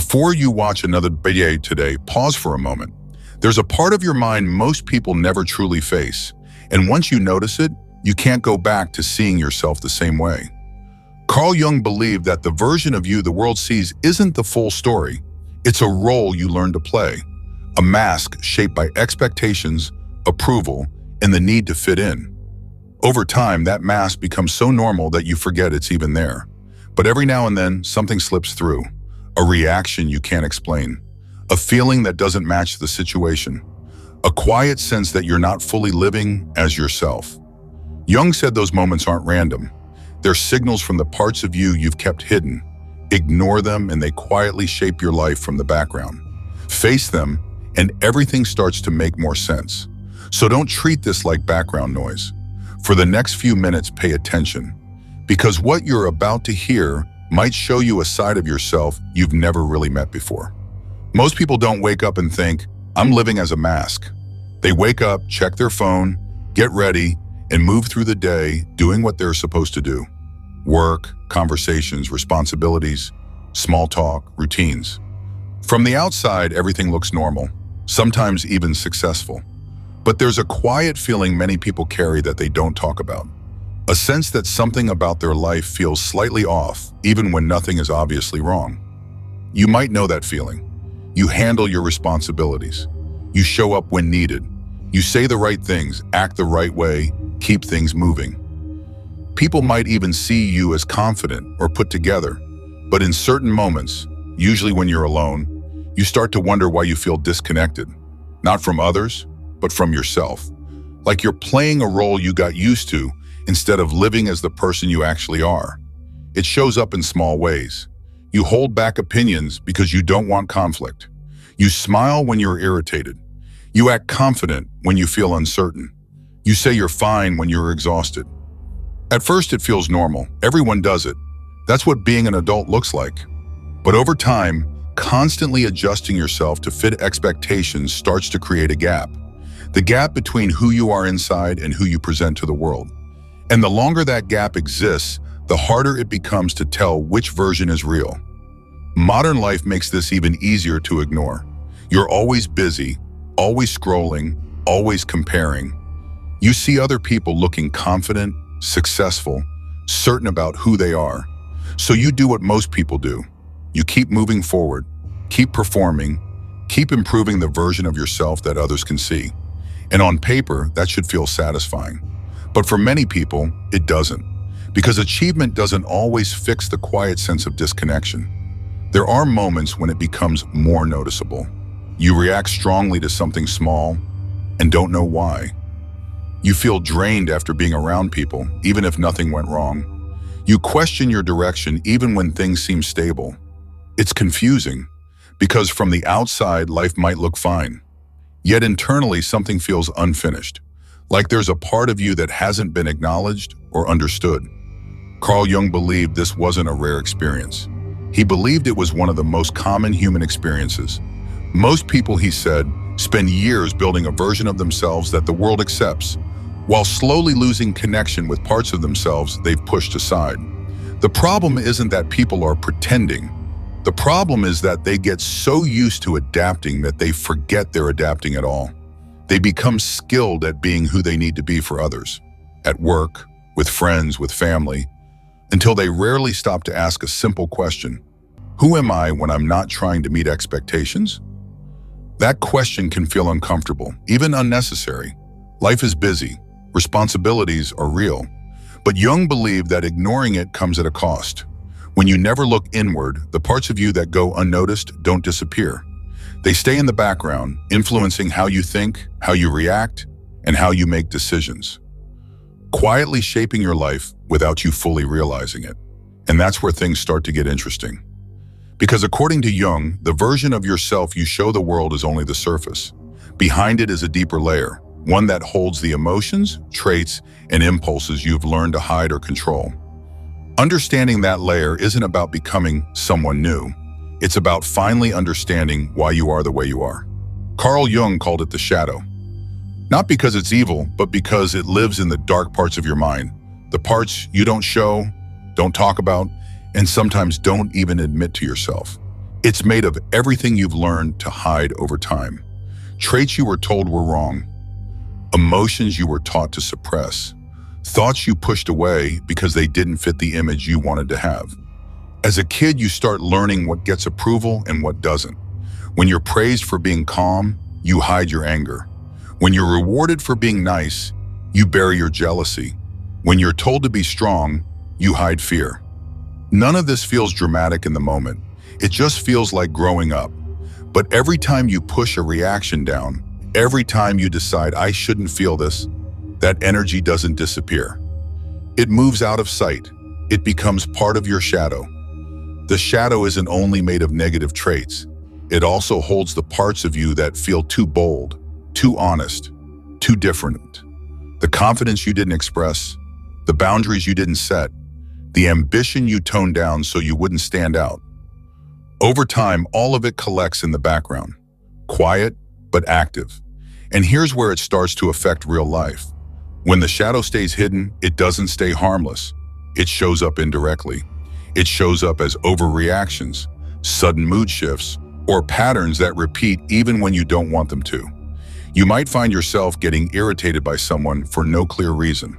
Before you watch another video today, pause for a moment. There's a part of your mind most people never truly face, and once you notice it, you can't go back to seeing yourself the same way. Carl Jung believed that the version of you the world sees isn't the full story. It's a role you learn to play, a mask shaped by expectations, approval, and the need to fit in. Over time, that mask becomes so normal that you forget it's even there. But every now and then, something slips through. A reaction you can't explain. A feeling that doesn't match the situation. A quiet sense that you're not fully living as yourself. Jung said those moments aren't random. They're signals from the parts of you you've kept hidden. Ignore them and they quietly shape your life from the background. Face them and everything starts to make more sense. So don't treat this like background noise. For the next few minutes, pay attention. Because what you're about to hear might show you a side of yourself you've never really met before. Most people don't wake up and think, I'm living as a mask. They wake up, check their phone, get ready, and move through the day doing what they're supposed to do. Work, conversations, responsibilities, small talk, routines. From the outside, everything looks normal, sometimes even successful. But there's a quiet feeling many people carry that they don't talk about. A sense that something about their life feels slightly off, even when nothing is obviously wrong. You might know that feeling. You handle your responsibilities. You show up when needed. You say the right things, act the right way, keep things moving. People might even see you as confident or put together, but in certain moments, usually when you're alone, you start to wonder why you feel disconnected, not from others, but from yourself. Like you're playing a role you got used to instead of living as the person you actually are. It shows up in small ways. You hold back opinions because you don't want conflict. You smile when you're irritated. You act confident when you feel uncertain. You say you're fine when you're exhausted. At first, it feels normal. Everyone does it. That's what being an adult looks like. But over time, constantly adjusting yourself to fit expectations starts to create a gap. The gap between who you are inside and who you present to the world. And the longer that gap exists, the harder it becomes to tell which version is real. Modern life makes this even easier to ignore. You're always busy, always scrolling, always comparing. You see other people looking confident, successful, certain about who they are. So you do what most people do. You keep moving forward, keep performing, keep improving the version of yourself that others can see. And on paper, that should feel satisfying. But for many people, it doesn't. Because achievement doesn't always fix the quiet sense of disconnection. There are moments when it becomes more noticeable. You react strongly to something small and don't know why. You feel drained after being around people, even if nothing went wrong. You question your direction even when things seem stable. It's confusing, because from the outside, life might look fine. Yet internally, something feels unfinished, like there's a part of you that hasn't been acknowledged or understood. Carl Jung believed this wasn't a rare experience. He believed it was one of the most common human experiences. Most people, he said, spend years building a version of themselves that the world accepts, while slowly losing connection with parts of themselves they've pushed aside. The problem isn't that people are pretending. The problem is that they get so used to adapting that they forget they're adapting at all. They become skilled at being who they need to be for others, at work, with friends, with family, until they rarely stop to ask a simple question: who am I when I'm not trying to meet expectations? That question can feel uncomfortable, even unnecessary. Life is busy, responsibilities are real, but Jung believed that ignoring it comes at a cost. When you never look inward, the parts of you that go unnoticed don't disappear. They stay in the background, influencing how you think, how you react, and how you make decisions. Quietly shaping your life without you fully realizing it. And that's where things start to get interesting. Because according to Jung, the version of yourself you show the world is only the surface. Behind it is a deeper layer, one that holds the emotions, traits, and impulses you've learned to hide or control. Understanding that layer isn't about becoming someone new. It's about finally understanding why you are the way you are. Carl Jung called it the shadow. Not because it's evil, but because it lives in the dark parts of your mind. The parts you don't show, don't talk about, and sometimes don't even admit to yourself. It's made of everything you've learned to hide over time. Traits you were told were wrong, emotions you were taught to suppress, thoughts you pushed away because they didn't fit the image you wanted to have. As a kid, you start learning what gets approval and what doesn't. When you're praised for being calm, you hide your anger. When you're rewarded for being nice, you bury your jealousy. When you're told to be strong, you hide fear. None of this feels dramatic in the moment. It just feels like growing up. But every time you push a reaction down, every time you decide I shouldn't feel this, that energy doesn't disappear. It moves out of sight. It becomes part of your shadow. The shadow isn't only made of negative traits. It also holds the parts of you that feel too bold, too honest, too different. The confidence you didn't express, the boundaries you didn't set, the ambition you toned down so you wouldn't stand out. Over time, all of it collects in the background, quiet but active. And here's where it starts to affect real life. When the shadow stays hidden, it doesn't stay harmless. It shows up indirectly. It shows up as overreactions, sudden mood shifts, or patterns that repeat even when you don't want them to. You might find yourself getting irritated by someone for no clear reason.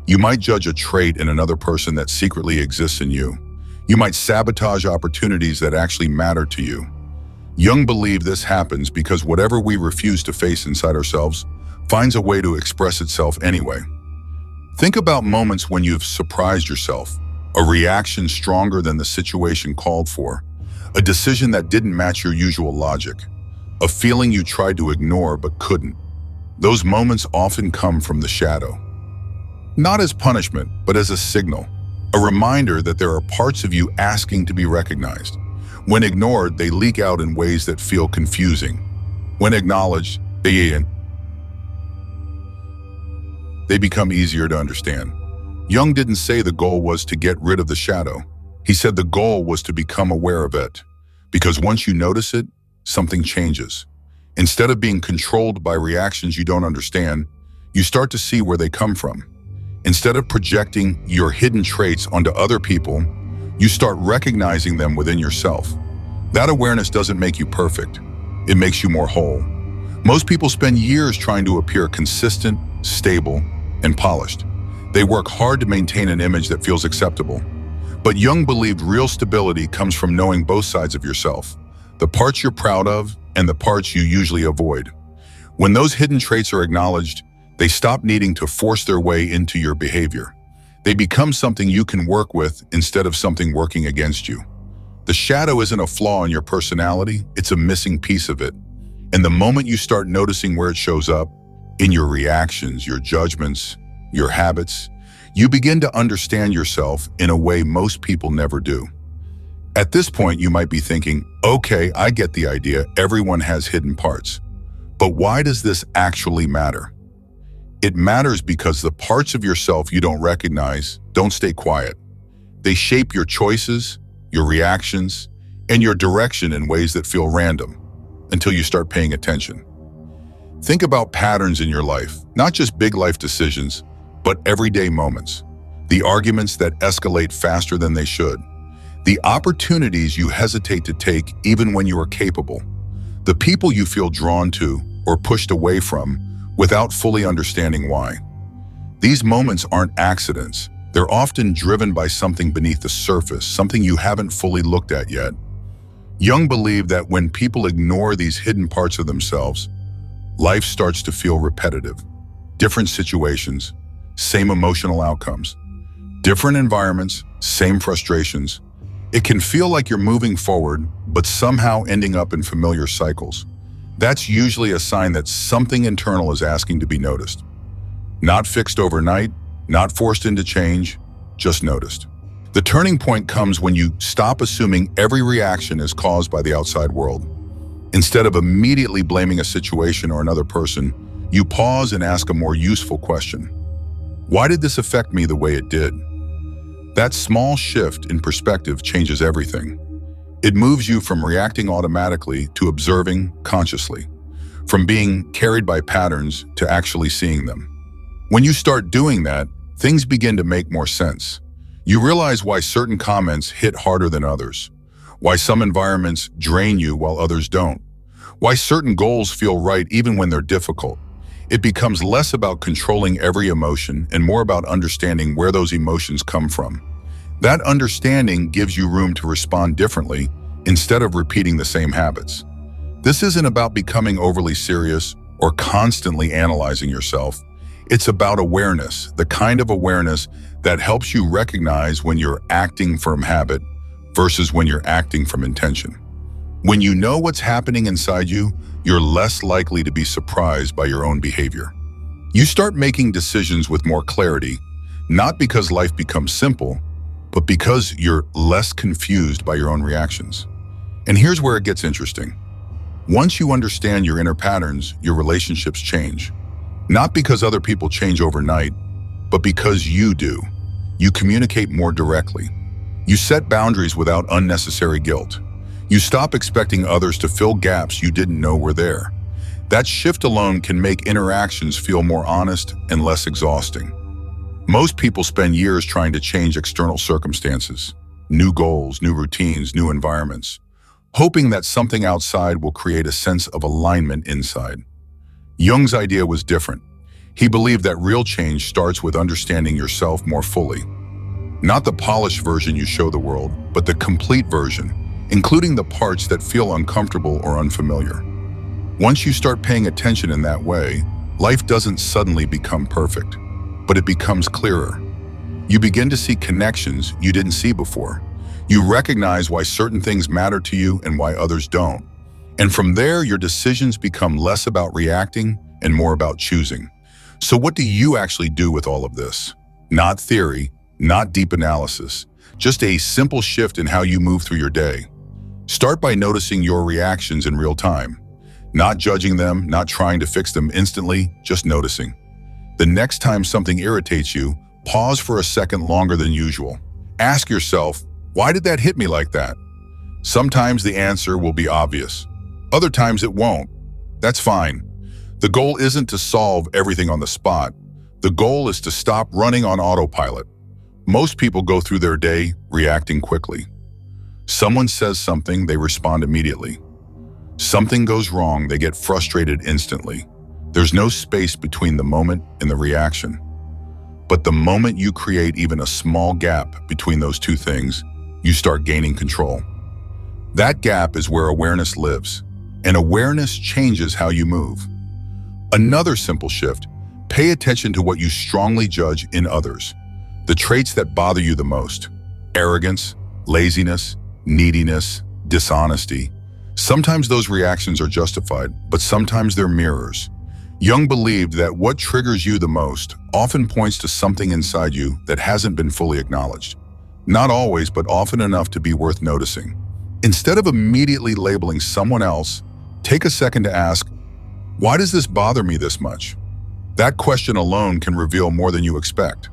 You might judge a trait in another person that secretly exists in you. You might sabotage opportunities that actually matter to you. Jung believed this happens because whatever we refuse to face inside ourselves finds a way to express itself anyway. Think about moments when you've surprised yourself, a reaction stronger than the situation called for, a decision that didn't match your usual logic, a feeling you tried to ignore but couldn't. Those moments often come from the shadow. Not as punishment, but as a signal, a reminder that there are parts of you asking to be recognized. When ignored, they leak out in ways that feel confusing. When acknowledged, they become easier to understand. Jung didn't say the goal was to get rid of the shadow. He said the goal was to become aware of it. Because once you notice it, something changes. Instead of being controlled by reactions you don't understand, you start to see where they come from. Instead of projecting your hidden traits onto other people, you start recognizing them within yourself. That awareness doesn't make you perfect. It makes you more whole. Most people spend years trying to appear consistent, stable, and polished. They work hard to maintain an image that feels acceptable. But Jung believed real stability comes from knowing both sides of yourself, the parts you're proud of and the parts you usually avoid. When those hidden traits are acknowledged, they stop needing to force their way into your behavior. They become something you can work with instead of something working against you. The shadow isn't a flaw in your personality, it's a missing piece of it. And the moment you start noticing where it shows up, in your reactions, your judgments, your habits, you begin to understand yourself in a way most people never do. At this point, you might be thinking, okay, I get the idea, everyone has hidden parts. But why does this actually matter? It matters because the parts of yourself you don't recognize don't stay quiet. They shape your choices, your reactions, and your direction in ways that feel random until you start paying attention. Think about patterns in your life, not just big life decisions, but everyday moments. The arguments that escalate faster than they should. The opportunities you hesitate to take even when you are capable. The people you feel drawn to or pushed away from without fully understanding why. These moments aren't accidents. They're often driven by something beneath the surface, something you haven't fully looked at yet. Jung believed that when people ignore these hidden parts of themselves, life starts to feel repetitive. Different situations, same emotional outcomes. Different environments, same frustrations. It can feel like you're moving forward, but somehow ending up in familiar cycles. That's usually a sign that something internal is asking to be noticed. Not fixed overnight, not forced into change, just noticed. The turning point comes when you stop assuming every reaction is caused by the outside world. Instead of immediately blaming a situation or another person, you pause and ask a more useful question. Why did this affect me the way it did? That small shift in perspective changes everything. It moves you from reacting automatically to observing consciously, from being carried by patterns to actually seeing them. When you start doing that, things begin to make more sense. You realize why certain comments hit harder than others, why some environments drain you while others don't, why certain goals feel right even when they're difficult. It becomes less about controlling every emotion and more about understanding where those emotions come from. That understanding gives you room to respond differently instead of repeating the same habits. This isn't about becoming overly serious or constantly analyzing yourself. It's about awareness, the kind of awareness that helps you recognize when you're acting from habit versus when you're acting from intention. When you know what's happening inside you, you're less likely to be surprised by your own behavior. You start making decisions with more clarity, not because life becomes simple, but because you're less confused by your own reactions. And here's where it gets interesting. Once you understand your inner patterns, your relationships change. Not because other people change overnight, but because you do. You communicate more directly. You set boundaries without unnecessary guilt. You stop expecting others to fill gaps you didn't know were there. That shift alone can make interactions feel more honest and less exhausting. Most people spend years trying to change external circumstances, new goals, new routines, new environments, hoping that something outside will create a sense of alignment inside. Jung's idea was different. He believed that real change starts with understanding yourself more fully. Not the polished version you show the world, but the complete version, including the parts that feel uncomfortable or unfamiliar. Once you start paying attention in that way, life doesn't suddenly become perfect, but it becomes clearer. You begin to see connections you didn't see before. You recognize why certain things matter to you and why others don't. And from there, your decisions become less about reacting and more about choosing. So what do you actually do with all of this? Not theory, not deep analysis, just a simple shift in how you move through your day. Start by noticing your reactions in real time. Not judging them, not trying to fix them instantly, just noticing. The next time something irritates you, pause for a second longer than usual. Ask yourself, why did that hit me like that? Sometimes the answer will be obvious. Other times it won't. That's fine. The goal isn't to solve everything on the spot. The goal is to stop running on autopilot. Most people go through their day reacting quickly. Someone says something, they respond immediately. Something goes wrong, they get frustrated instantly. There's no space between the moment and the reaction. But the moment you create even a small gap between those two things, you start gaining control. That gap is where awareness lives, and awareness changes how you move. Another simple shift, pay attention to what you strongly judge in others. The traits that bother you the most: arrogance, laziness, neediness, dishonesty. Sometimes those reactions are justified, but sometimes they're mirrors. Jung believed that what triggers you the most often points to something inside you that hasn't been fully acknowledged. Not always, but often enough to be worth noticing. Instead of immediately labeling someone else, take a second to ask, why does this bother me this much? That question alone can reveal more than you expect.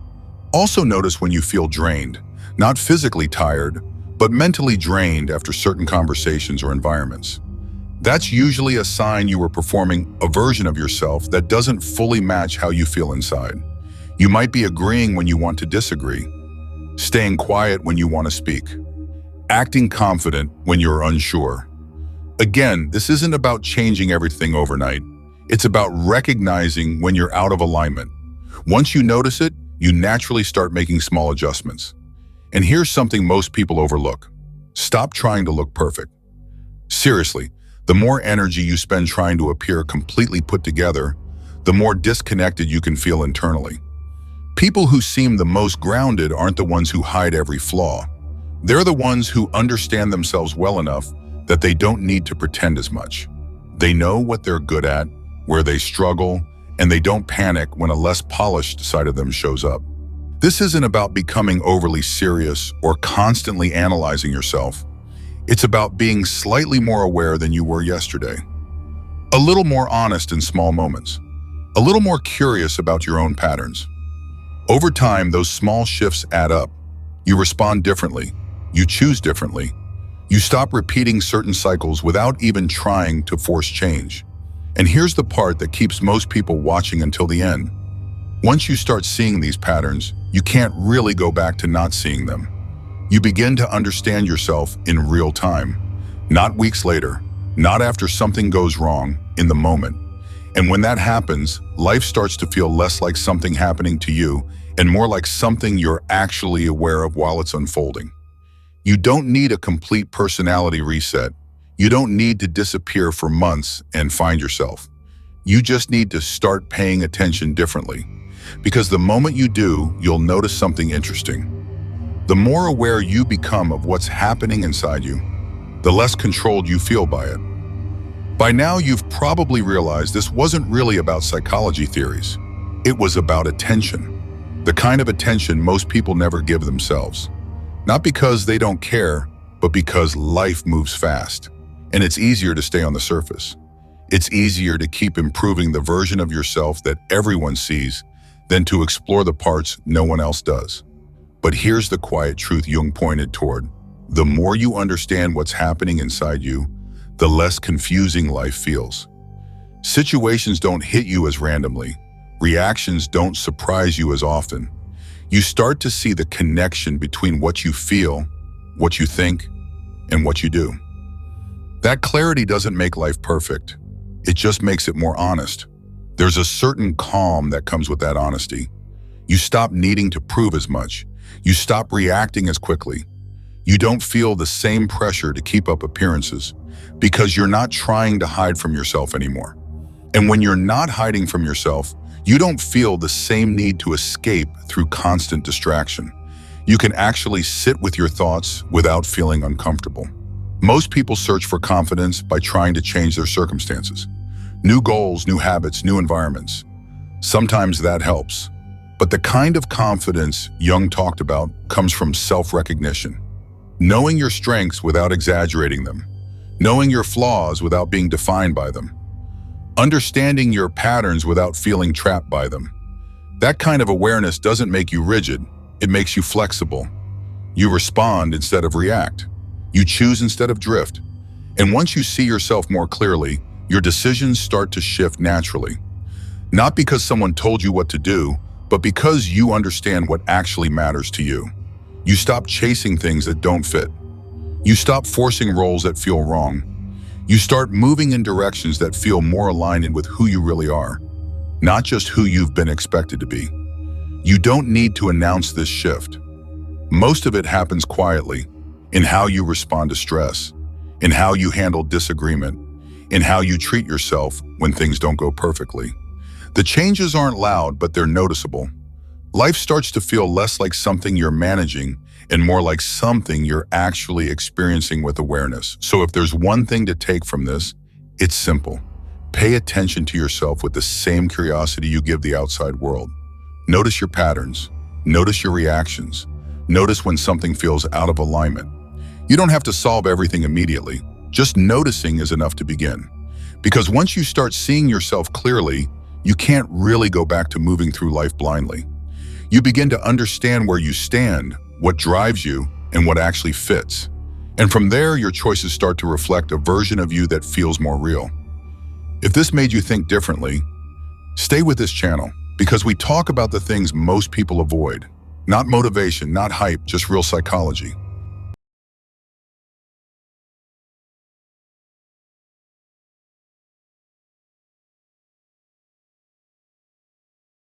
Also notice when you feel drained, not physically tired, but mentally drained after certain conversations or environments. That's usually a sign you are performing a version of yourself that doesn't fully match how you feel inside. You might be agreeing when you want to disagree, staying quiet when you want to speak, acting confident when you're unsure. Again, this isn't about changing everything overnight. It's about recognizing when you're out of alignment. Once you notice it, you naturally start making small adjustments. And here's something most people overlook. Stop trying to look perfect. Seriously, the more energy you spend trying to appear completely put together, the more disconnected you can feel internally. People who seem the most grounded aren't the ones who hide every flaw. They're the ones who understand themselves well enough that they don't need to pretend as much. They know what they're good at, where they struggle, and they don't panic when a less polished side of them shows up. This isn't about becoming overly serious or constantly analyzing yourself. It's about being slightly more aware than you were yesterday. A little more honest in small moments. A little more curious about your own patterns. Over time, those small shifts add up. You respond differently. You choose differently. You stop repeating certain cycles without even trying to force change. And here's the part that keeps most people watching until the end. Once you start seeing these patterns, you can't really go back to not seeing them. You begin to understand yourself in real time, not weeks later, not after something goes wrong, in the moment. And when that happens, life starts to feel less like something happening to you and more like something you're actually aware of while it's unfolding. You don't need a complete personality reset. You don't need to disappear for months and find yourself. You just need to start paying attention differently. Because the moment you do, you'll notice something interesting. The more aware you become of what's happening inside you, the less controlled you feel by it. By now, you've probably realized this wasn't really about psychology theories. It was about attention. The kind of attention most people never give themselves. Not because they don't care, but because life moves fast. And it's easier to stay on the surface. It's easier to keep improving the version of yourself that everyone sees than to explore the parts no one else does. But here's the quiet truth Jung pointed toward. The more you understand what's happening inside you, the less confusing life feels. Situations don't hit you as randomly. Reactions don't surprise you as often. You start to see the connection between what you feel, what you think, and what you do. That clarity doesn't make life perfect. It just makes it more honest. There's a certain calm that comes with that honesty. You stop needing to prove as much. You stop reacting as quickly. You don't feel the same pressure to keep up appearances because you're not trying to hide from yourself anymore. And when you're not hiding from yourself, you don't feel the same need to escape through constant distraction. You can actually sit with your thoughts without feeling uncomfortable. Most people search for confidence by trying to change their circumstances. New goals, new habits, new environments. Sometimes that helps. But the kind of confidence Jung talked about comes from self-recognition. Knowing your strengths without exaggerating them. Knowing your flaws without being defined by them. Understanding your patterns without feeling trapped by them. That kind of awareness doesn't make you rigid, it makes you flexible. You respond instead of react. You choose instead of drift. And once you see yourself more clearly, your decisions start to shift naturally. Not because someone told you what to do, but because you understand what actually matters to you. You stop chasing things that don't fit. You stop forcing roles that feel wrong. You start moving in directions that feel more aligned with who you really are, not just who you've been expected to be. You don't need to announce this shift. Most of it happens quietly, in how you respond to stress, in how you handle disagreement, in how you treat yourself when things don't go perfectly. The changes aren't loud, but they're noticeable. Life starts to feel less like something you're managing and more like something you're actually experiencing with awareness. So if there's one thing to take from this, it's simple. Pay attention to yourself with the same curiosity you give the outside world. Notice your patterns. Notice your reactions. Notice when something feels out of alignment. You don't have to solve everything immediately. Just noticing is enough to begin. Because once you start seeing yourself clearly, you can't really go back to moving through life blindly. You begin to understand where you stand, what drives you, and what actually fits. And from there, your choices start to reflect a version of you that feels more real. If this made you think differently, stay with this channel, because we talk about the things most people avoid. Not motivation, not hype, just real psychology.